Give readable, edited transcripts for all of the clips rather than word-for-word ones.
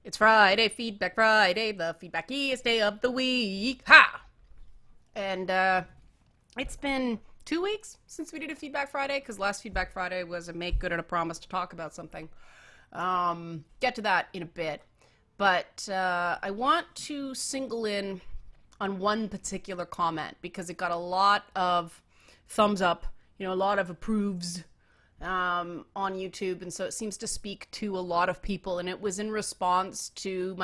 It's Friday, Feedback Friday, the feedbackiest day of the week. Ha! And it's been 2 weeks since we did a Feedback Friday, because last Feedback Friday was a make good and a promise to talk about something. Get to that in a bit. But I want to single in on one particular comment because it got a lot of thumbs up, a lot of approves on YouTube, and so it seems to speak to a lot of people, and it was in response to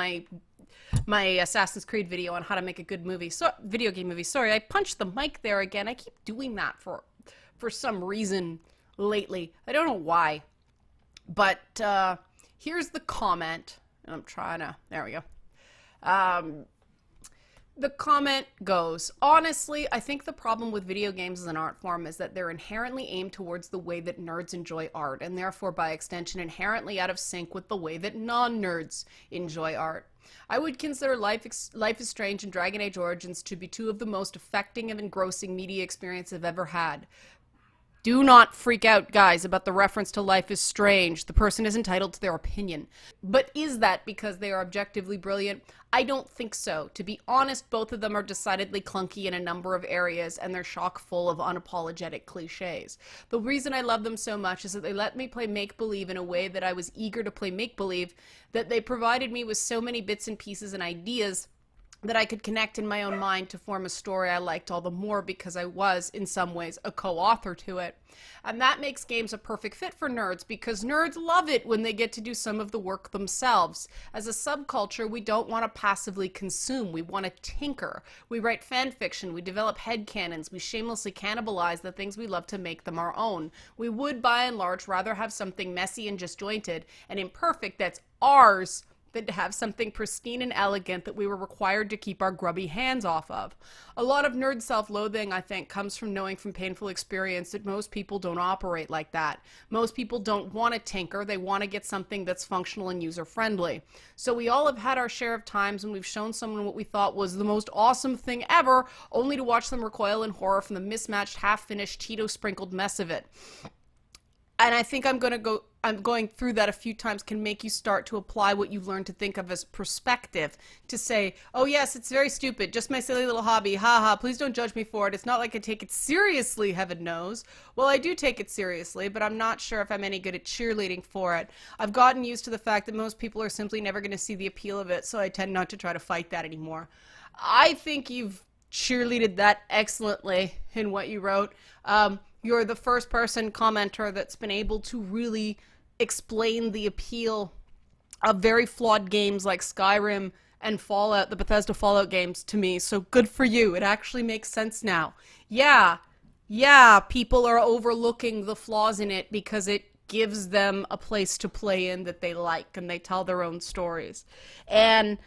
my Assassin's Creed video on how to make a good video game movie. Sorry, I punched the mic there again. I keep doing that for some reason lately. I don't know why. But here's the comment. I'm trying to, there we go. The comment goes, honestly, I think the problem with video games as an art form is that they're inherently aimed towards the way that nerds enjoy art, and therefore, by extension, inherently out of sync with the way that non-nerds enjoy art. I would consider Life is Strange and Dragon Age Origins to be two of the most affecting and engrossing media experiences I've ever had. Do not freak out, guys, about the reference to Life is Strange. The person is entitled to their opinion. But is that because they are objectively brilliant? I don't think so. To be honest, both of them are decidedly clunky in a number of areas, and they're chock full of unapologetic cliches. The reason I love them so much is that they let me play make-believe in a way that I was eager to play make-believe, that they provided me with so many bits and pieces and ideas that I could connect in my own mind to form a story I liked all the more because I was, in some ways, a co-author to it. And that makes games a perfect fit for nerds because nerds love it when they get to do some of the work themselves. As a subculture, we don't want to passively consume. We want to tinker. We write fan fiction. We develop headcanons. We shamelessly cannibalize the things we love to make them our own. We would, by and large, rather have something messy and disjointed and imperfect that's ours than to have something pristine and elegant that we were required to keep our grubby hands off of. A lot of nerd self-loathing, I think, comes from knowing from painful experience that most people don't operate like that. Most people don't want to tinker, they want to get something that's functional and user-friendly. So we all have had our share of times when we've shown someone what we thought was the most awesome thing ever, only to watch them recoil in horror from the mismatched, half-finished, Cheeto-sprinkled mess of it. And I think I'm going through that a few times can make you start to apply what you've learned to think of as perspective. To say, oh yes, it's very stupid, just my silly little hobby, haha, please don't judge me for it. It's not like I take it seriously, heaven knows. Well, I do take it seriously, but I'm not sure if I'm any good at cheerleading for it. I've gotten used to the fact that most people are simply never going to see the appeal of it, so I tend not to try to fight that anymore. I think you've cheerleaded that excellently in what you wrote. You're the first person commenter that's been able to really explain the appeal of very flawed games like Skyrim and Fallout, the Bethesda Fallout games, to me. So good for you. It actually makes sense now. Yeah, people are overlooking the flaws in it because it gives them a place to play in that they like, and they tell their own stories. And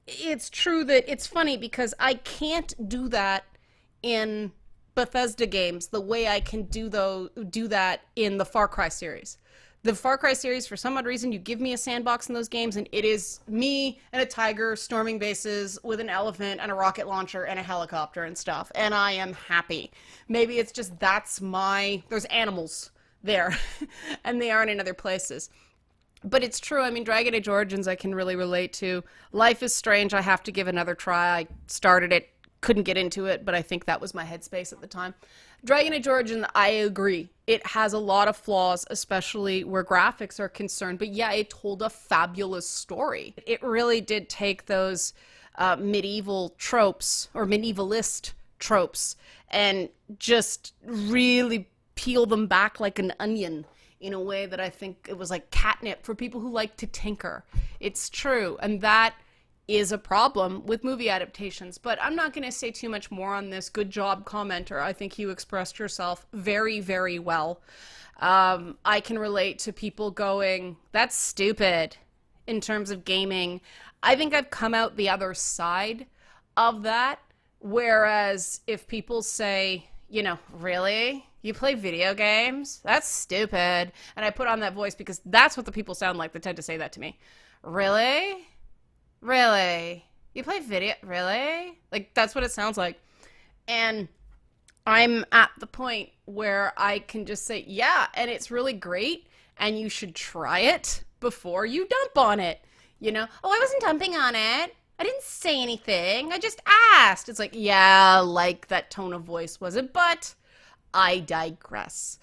it's true that it's funny because I can't do that in Bethesda games the way I can do that in the Far Cry series. The Far Cry series, for some odd reason, you give me a sandbox in those games and it is me and a tiger storming bases with an elephant and a rocket launcher and a helicopter and stuff, and I am happy. Maybe it's just there's animals there and they aren't in other places. But it's true. I mean, Dragon Age Origins I can really relate to. Life is Strange I have to give another try. I started it, couldn't get into it, but I think that was my headspace at the time. Dragon Age Origins, I agree. It has a lot of flaws, especially where graphics are concerned, but yeah, it told a fabulous story. It really did take those medieval tropes, or medievalist tropes, and just really peel them back like an onion in a way that I think it was like catnip for people who like to tinker. It's true, and that is a problem with movie adaptations, but I'm not going to say too much more on this. Good job, commenter. I think you expressed yourself very, very well. I can relate to people going, that's stupid, in terms of gaming. I think I've come out the other side of that, whereas if people say, really? You play video games? That's stupid. And I put on that voice because that's what the people sound like that tend to say that to me. Really? Really? You play video? Really? Like, that's what it sounds like. And I'm at the point where I can just say, yeah, and it's really great, and you should try it before you dump on it. Oh, I wasn't dumping on it. I didn't say anything. I just asked. It's like, yeah, like that tone of voice was it, but I digress.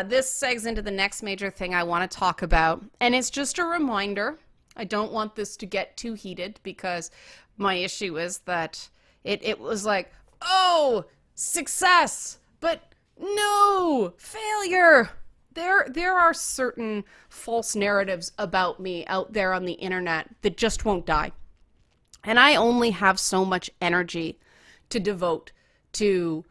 This segs into the next major thing I want to talk about, and it's just a reminder. I don't want this to get too heated because my issue is that it was like, oh, success, but no, failure. There are certain false narratives about me out there on the internet that just won't die. And I only have so much energy to devote to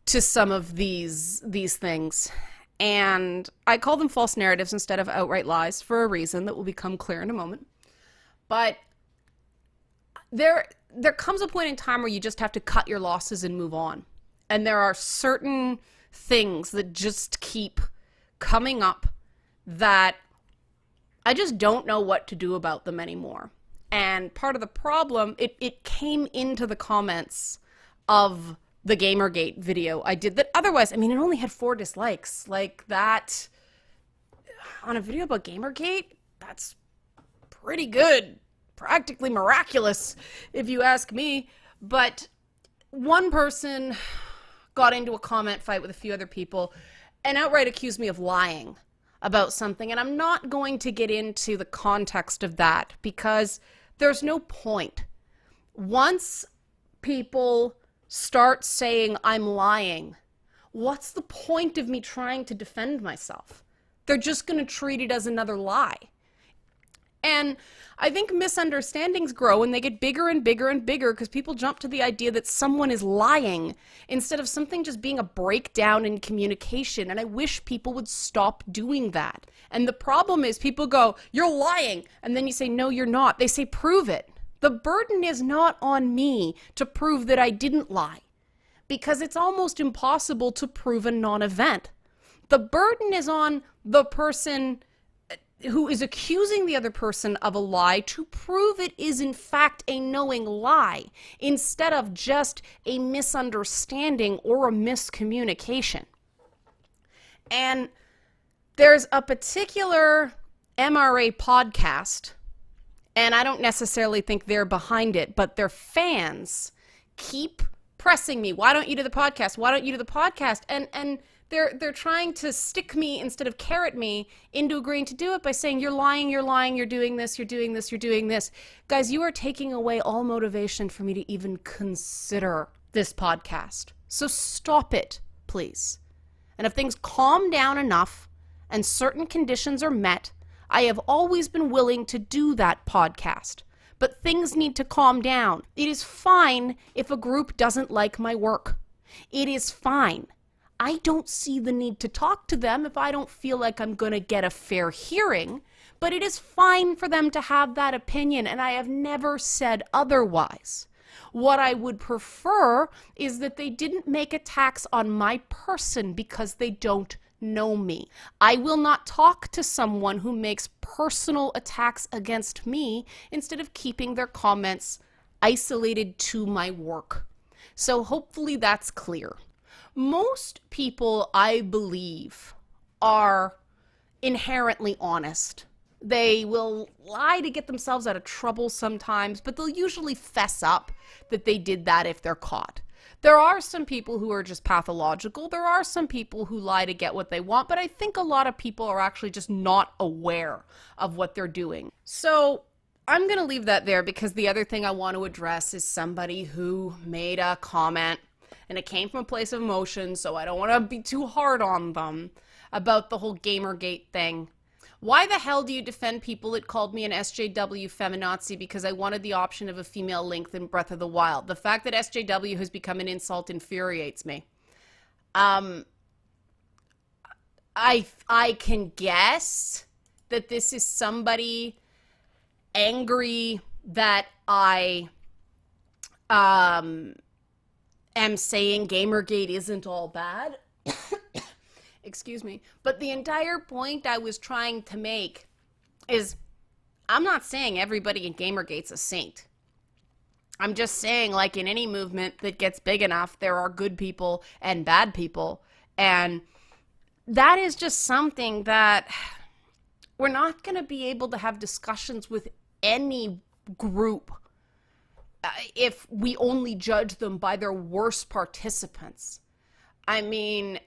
some of these things. And I call them false narratives instead of outright lies for a reason that will become clear in a moment. But there comes a point in time where you just have to cut your losses and move on. And there are certain things that just keep coming up that I just don't know what to do about them anymore. And part of the problem, it came into the comments of the Gamergate video I did that otherwise, I mean, it only had 4 dislikes. Like that, on a video about Gamergate, that's pretty good. Practically miraculous, if you ask me. But one person got into a comment fight with a few other people and outright accused me of lying about something. And I'm not going to get into the context of that because there's no point. Once people start saying I'm lying, what's the point of me trying to defend myself? They're just going to treat it as another lie. And I think misunderstandings grow and they get bigger and bigger and bigger because people jump to the idea that someone is lying instead of something just being a breakdown in communication. And I wish people would stop doing that. And the problem is people go, you're lying. And then you say, no, you're not. They say, prove it. The burden is not on me to prove that I didn't lie because it's almost impossible to prove a non-event. The burden is on the person who is accusing the other person of a lie to prove it is in fact a knowing lie instead of just a misunderstanding or a miscommunication. And there's a particular MRA podcast, and I don't necessarily think they're behind it, but their fans keep pressing me. Why don't you do the podcast? Why don't you do the podcast? And they're trying to stick me instead of carrot me into agreeing to do it by saying, you're lying, you're doing this, you're doing this, you're doing this. Guys, you are taking away all motivation for me to even consider this podcast. So stop it, please. And if things calm down enough and certain conditions are met, I have always been willing to do that podcast. But things need to calm down. It is fine if a group doesn't like my work. It is fine. I don't see the need to talk to them if I don't feel like I'm going to get a fair hearing, but it is fine for them to have that opinion, and I have never said otherwise. What I would prefer is that they didn't make attacks on my person because they don't know me. I will not talk to someone who makes personal attacks against me instead of keeping their comments isolated to my work. So hopefully that's clear. Most people, I believe, are inherently honest. They will lie to get themselves out of trouble sometimes, but they'll usually fess up that they did that if they're caught. There are some people who are just pathological. There are some people who lie to get what they want, but I think a lot of people are actually just not aware of what they're doing. So I'm going to leave that there because the other thing I want to address is somebody who made a comment, and it came from a place of emotion, so I don't want to be too hard on them, about the whole Gamergate thing. Why the hell do you defend people that called me an SJW feminazi because I wanted the option of a female length in Breath of the Wild? The fact that SJW has become an insult infuriates me. I can guess that this is somebody angry that I am saying Gamergate isn't all bad. Excuse me. But the entire point I was trying to make is I'm not saying everybody in Gamergate's a saint. I'm just saying, like in any movement that gets big enough, there are good people and bad people. And that is just something that we're not going to be able to have discussions with any group if we only judge them by their worst participants. I mean,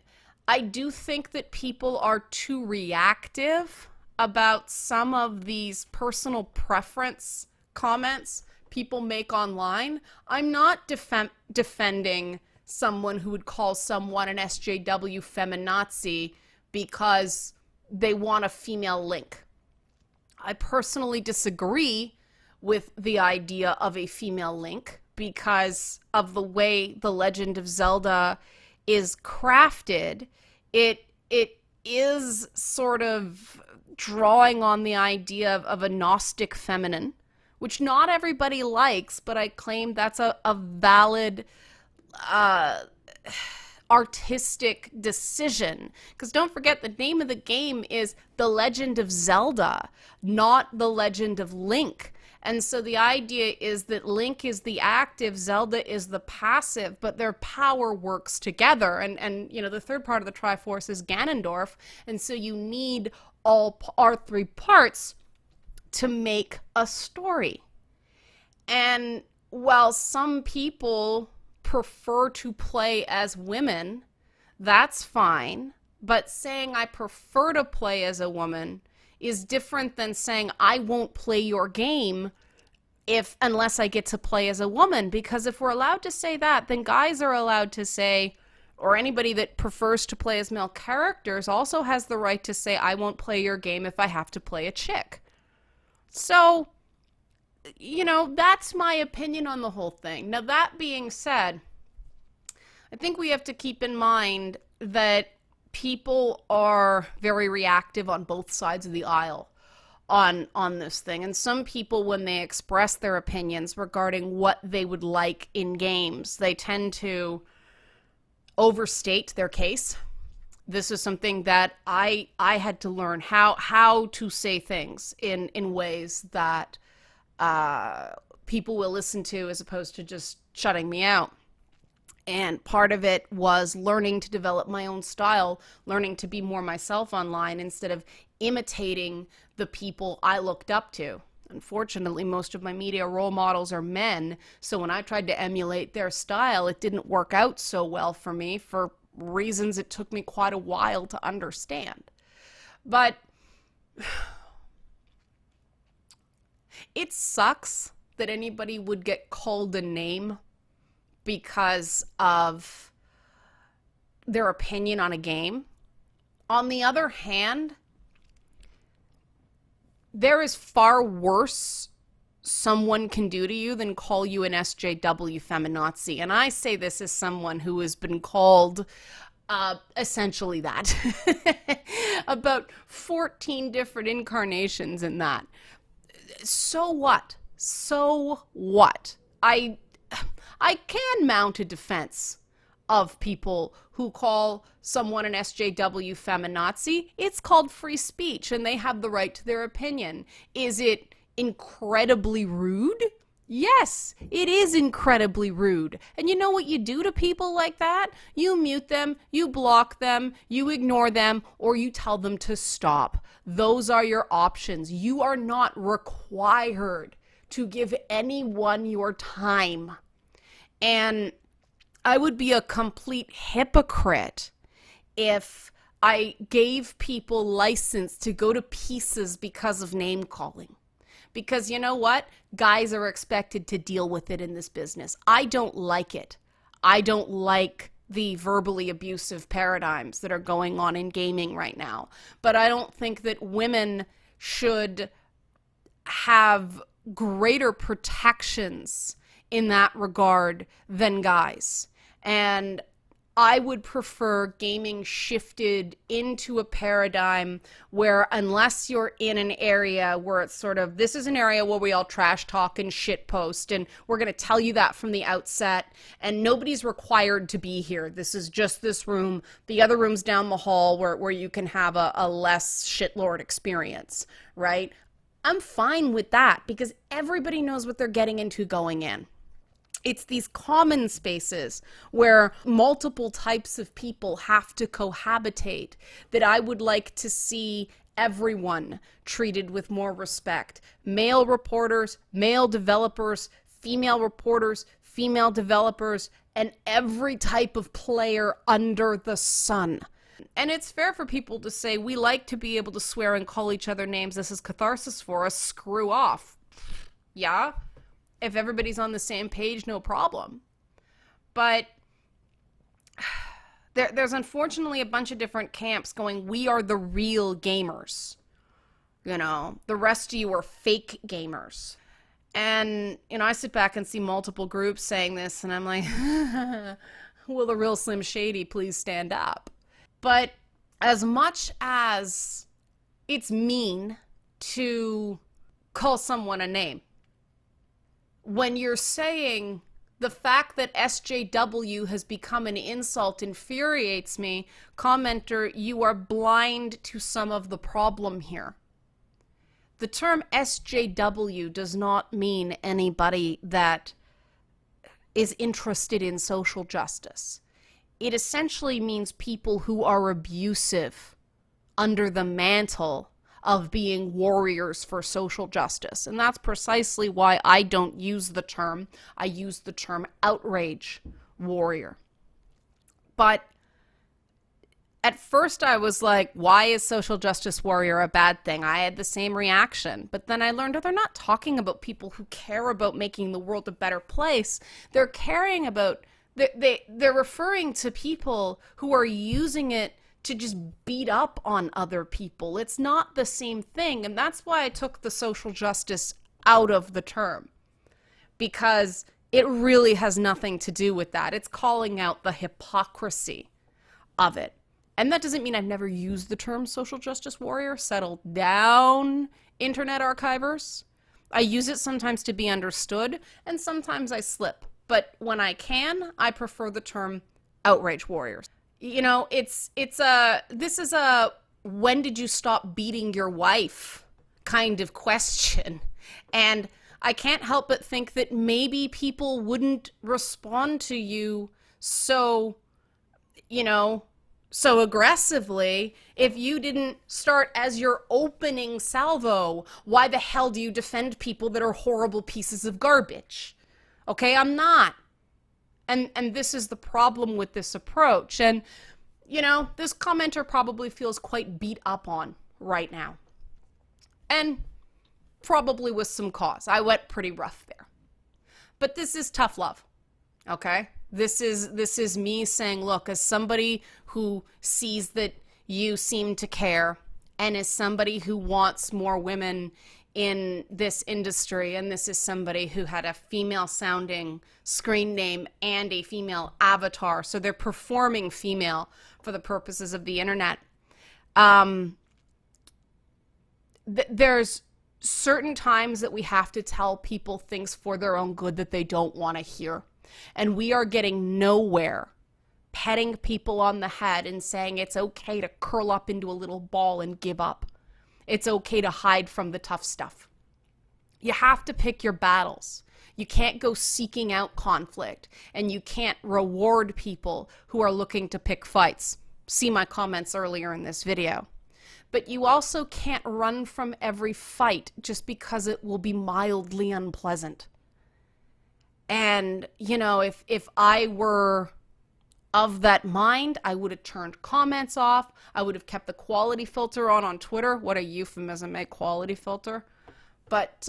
I do think that people are too reactive about some of these personal preference comments people make online. I'm not defending someone who would call someone an SJW feminazi because they want a female link. I personally disagree with the idea of a female link because of the way The Legend of Zelda is crafted. It is sort of drawing on the idea of a Gnostic feminine, which not everybody likes, but I claim that's a valid artistic decision. Because don't forget, the name of the game is The Legend of Zelda, not The Legend of Link. And so the idea is that Link is the active, Zelda is the passive, but their power works together. And you know, the third part of the Triforce is Ganondorf, and so you need all our three parts to make a story. And while some people prefer to play as women, that's fine. But saying I prefer to play as a woman is different than saying I won't play your game unless I get to play as a woman. Because if we're allowed to say that, then guys are allowed to say, or anybody that prefers to play as male characters also has the right to say, I won't play your game if I have to play a chick. So, you know, that's my opinion on the whole thing. Now, that being said, I think we have to keep in mind that people are very reactive on both sides of the aisle on this thing. And some people, when they express their opinions regarding what they would like in games, they tend to overstate their case. This is something that I had to learn how to say things in ways that people will listen to as opposed to just shutting me out. And part of it was learning to develop my own style, learning to be more myself online instead of imitating the people I looked up to. Unfortunately, most of my media role models are men, so when I tried to emulate their style, it didn't work out so well for me for reasons it took me quite a while to understand. But it sucks that anybody would get called a name because of their opinion on a game. On the other hand, there is far worse someone can do to you than call you an SJW feminazi. And I say this as someone who has been called essentially that. About 14 different incarnations in that. So what? So what? I can mount a defense of people who call someone an SJW feminazi. It's called free speech, and they have the right to their opinion. Is it incredibly rude? Yes, it is incredibly rude. And you know what you do to people like that? You mute them, you block them, you ignore them, or you tell them to stop. Those are your options. You are not required to give anyone your time. And I would be a complete hypocrite if I gave people license to go to pieces because of name calling. Because you know what? Guys are expected to deal with it in this business. I don't like it. I don't like the verbally abusive paradigms that are going on in gaming right now. But I don't think that women should have greater protections in that regard than guys. And I would prefer gaming shifted into a paradigm where, unless you're in an area where it's sort of, this is an area where we all trash talk and shit post, and we're going to tell you that from the outset, and nobody's required to be here. This is just this room. The other room's down the hall where you can have a less shitlord experience, right? I'm fine with that because everybody knows what they're getting into going in. It's these common spaces where multiple types of people have to cohabitate that I would like to see everyone treated with more respect. Male reporters, male developers, female reporters, female developers, and every type of player under the sun. And it's fair for people to say, we like to be able to swear and call each other names. This is catharsis for us. Screw off. Yeah? If everybody's on the same page, no problem. But there's unfortunately a bunch of different camps going, we are the real gamers. You know, the rest of you are fake gamers. And, you know, I sit back and see multiple groups saying this, and I'm like, will the real Slim Shady please stand up? But as much as it's mean to call someone a name, when you're saying the fact that SJW has become an insult infuriates me, commenter, you are blind to some of the problem here. The term SJW does not mean anybody that is interested in social justice. It essentially means people who are abusive under the mantle of being warriors for social justice. And that's precisely why I don't use the term. I use the term outrage warrior. But at first I was like, why is social justice warrior a bad thing? I had the same reaction. But then I learned that they're not talking about people who care about making the world a better place. They're caring about, they're referring to people who are using it to just beat up on other people. It's not the same thing. And that's why I took the social justice out of the term. Because it really has nothing to do with that. It's calling out the hypocrisy of it. And that doesn't mean I've never used the term social justice warrior. Settle down, internet archivers. I use it sometimes to be understood, and sometimes I slip. But when I can, I prefer the term outrage warriors. You know, this is a when did you stop beating your wife kind of question. And I can't help but think that maybe people wouldn't respond to you so, you know, so aggressively if you didn't start as your opening salvo. Why the hell do you defend people that are horrible pieces of garbage? Okay, I'm not. And this is the problem with this approach. And, you know, this commenter probably feels quite beat up on right now. And probably with some cause. I went pretty rough there. But this is tough love, okay? This is me saying, look, as somebody who sees that you seem to care, and as somebody who wants more women in this industry, and this is somebody who had a female-sounding screen name and a female avatar, so they're performing female for the purposes of the internet. There's certain times that we have to tell people things for their own good that they don't want to hear. And we are getting nowhere petting people on the head and saying it's okay to curl up into a little ball and give up. It's okay to hide from the tough stuff. You have to pick your battles. You can't go seeking out conflict, and you can't reward people who are looking to pick fights. See my comments earlier in this video. But you also can't run from every fight just because it will be mildly unpleasant. And, you know, if I were of that mind, I would have turned comments off. I would have kept the quality filter on Twitter. What a euphemism, a quality filter. But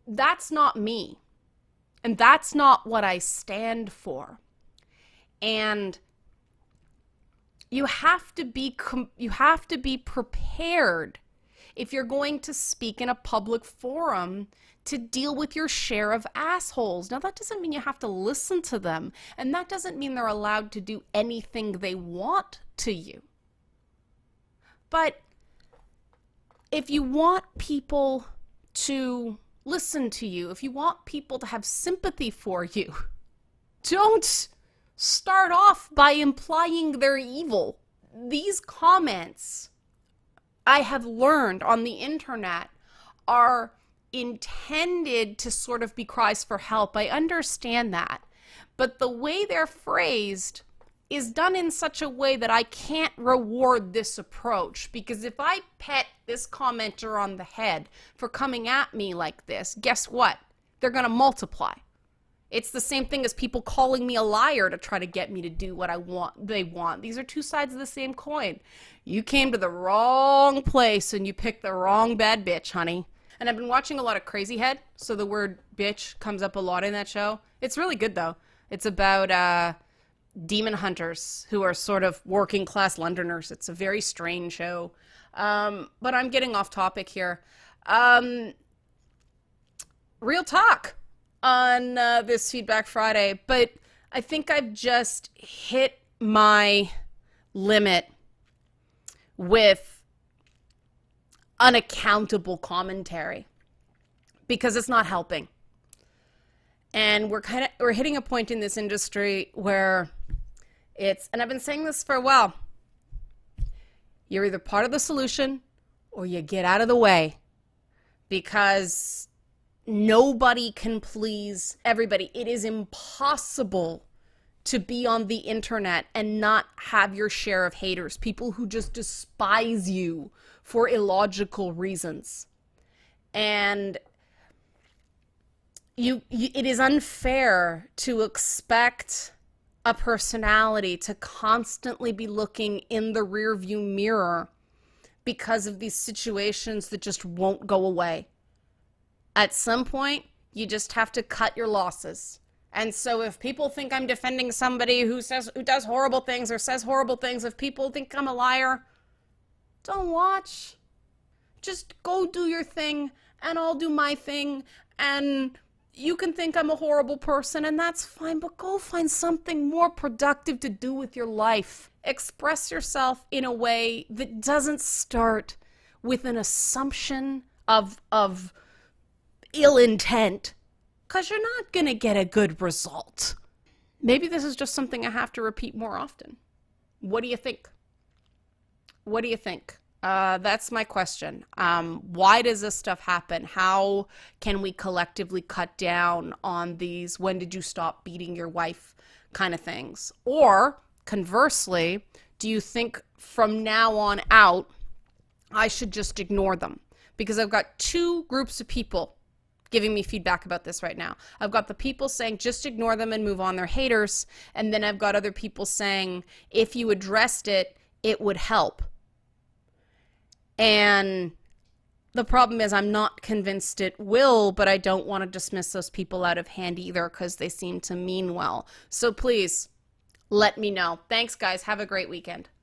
that's not me. And that's not what I stand for. And you have to be prepared if you're going to speak in a public forum to deal with your share of assholes. Now, that doesn't mean you have to listen to them, and that doesn't mean they're allowed to do anything they want to you. But if you want people to listen to you, if you want people to have sympathy for you, don't start off by implying they're evil. These comments, I have learned on the internet, are intended to sort of be cries for help. I understand that. But the way they're phrased is done in such a way that I can't reward this approach, because if I pet this commenter on the head for coming at me like this, guess what? They're going to multiply. It's the same thing as people calling me a liar to try to get me to do what they want. These are two sides of the same coin. You came to the wrong place and you picked the wrong bad bitch, honey. And I've been watching a lot of Crazy Head, so the word bitch comes up a lot in that show. It's really good, though. It's about demon hunters who are sort of working class Londoners. It's a very strange show. But I'm getting off topic here. Real talk on this Feedback Friday, but I think I've just hit my limit with unaccountable commentary, because it's not helping. And we're hitting a point in this industry where and I've been saying this for a while, you're either part of the solution or you get out of the way, because nobody can please everybody. It is impossible to be on the internet and not have your share of haters, people who just despise you for illogical reasons. And it is unfair to expect a personality to constantly be looking in the rearview mirror because of these situations that just won't go away. At some point, you just have to cut your losses. And so if people think I'm defending somebody who does horrible things or says horrible things, if people think I'm a liar, don't watch. Just go do your thing, and I'll do my thing, and you can think I'm a horrible person, and that's fine, but go find something more productive to do with your life. Express yourself in a way that doesn't start with an assumption of ill intent, because you're not going to get a good result. Maybe this is just something I have to repeat more often. What do you think? What do you think? That's my question. Why does this stuff happen? How can we collectively cut down on these when did you stop beating your wife kind of things? Or conversely, do you think from now on out I should just ignore them? Because I've got two groups of people giving me feedback about this right now. I've got the people saying just ignore them and move on, they're haters. And then I've got other people saying if you addressed it, it would help. And the problem is I'm not convinced it will, but I don't want to dismiss those people out of hand either, because they seem to mean well. So please let me know. Thanks, guys. Have a great weekend.